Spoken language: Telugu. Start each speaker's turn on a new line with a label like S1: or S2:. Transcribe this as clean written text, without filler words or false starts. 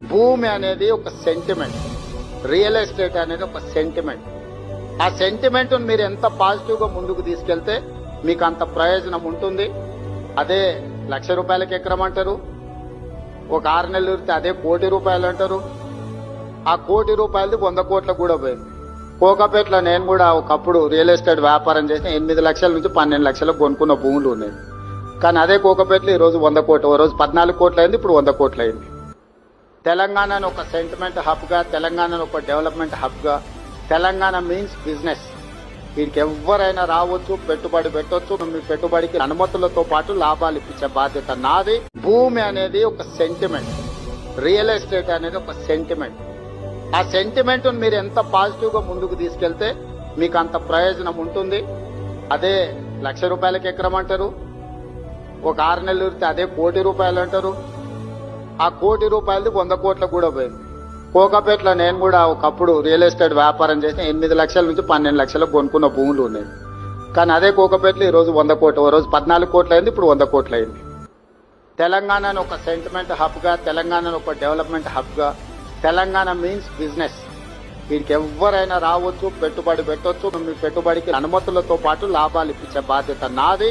S1: భూమి అనేది ఒక సెంటిమెంట్, రియల్ ఎస్టేట్ అనేది ఒక సెంటిమెంట్. ఆ సెంటిమెంట్ మీరు ఎంత పాజిటివ్ గా ముందుకు తీసుకెళ్తే మీకు అంత ప్రయోజనం ఉంటుంది. అదే ₹1,00,000 ఎకరం అంటారు, ఒక 6 నెలలు అదే ₹1,00,00,000 అంటారు. ఆ ₹1,00,00,000 100 కోట్లకు కూడా పోయింది. కోకాపేటలో నేను కూడా ఒకప్పుడు రియల్ ఎస్టేట్ వ్యాపారం చేసిన 8 లక్షల నుంచి 12 లక్షలకు కొనుక్కున్న భూములు ఉన్నాయి. కానీ అదే కోకాపేటలో ఈ రోజు 100 కోట్లు, ఓ రోజు 14 కోట్లు అయింది, ఇప్పుడు 100 కోట్లు అయింది. తెలంగాణను ఒక సెంటిమెంట్ హబ్ గా, తెలంగాణను ఒక డెవలప్మెంట్ హబ్ గా, తెలంగాణ మీన్స్ బిజినెస్. వీరికి ఎవరైనా రావచ్చు, పెట్టుబడి పెట్టవచ్చు. మీ పెట్టుబడికి అనుమతులతో పాటు లాభాలు ఇప్పించే బాధ్యత నాది. భూమి అనేది ఒక సెంటిమెంట్, రియల్ ఎస్టేట్ అనేది ఒక సెంటిమెంట్. ఆ సెంటిమెంట్ మీరు ఎంత పాజిటివ్ గా ముందుకు తీసుకెళ్తే మీకు అంత ప్రయోజనం ఉంటుంది. అదే ₹1,00,000 ఎకరం అంటారు, ఒక 6 నెలలు అదే ₹1,00,00,000 అంటారు. ఆ ₹1,00,00,000 100 కోట్లకు కూడా పోయింది. కోకాపేటలో నేను కూడా ఒకప్పుడు రియల్ ఎస్టేట్ వ్యాపారం చేసిన 8 లక్షల నుంచి 12 లక్షలకు కొనుక్కున్న భూములు ఉన్నాయి. కానీ అదే కోకాపేటలో ఈ రోజు 100 కోట్లు, ఓ రోజు 14 కోట్లు అయింది, ఇప్పుడు 100 కోట్లు అయింది. తెలంగాణను ఒక సెంటిమెంట్ హబ్ గా, తెలంగాణను ఒక డెవలప్మెంట్ హబ్ గా, తెలంగాణ మీన్స్ బిజినెస్. వీరికి ఎవరైనా రావచ్చు, పెట్టుబడి పెట్టవచ్చు. మీ పెట్టుబడికి అనుమతులతో పాటు లాభాలు ఇప్పించే బాధ్యత నాది.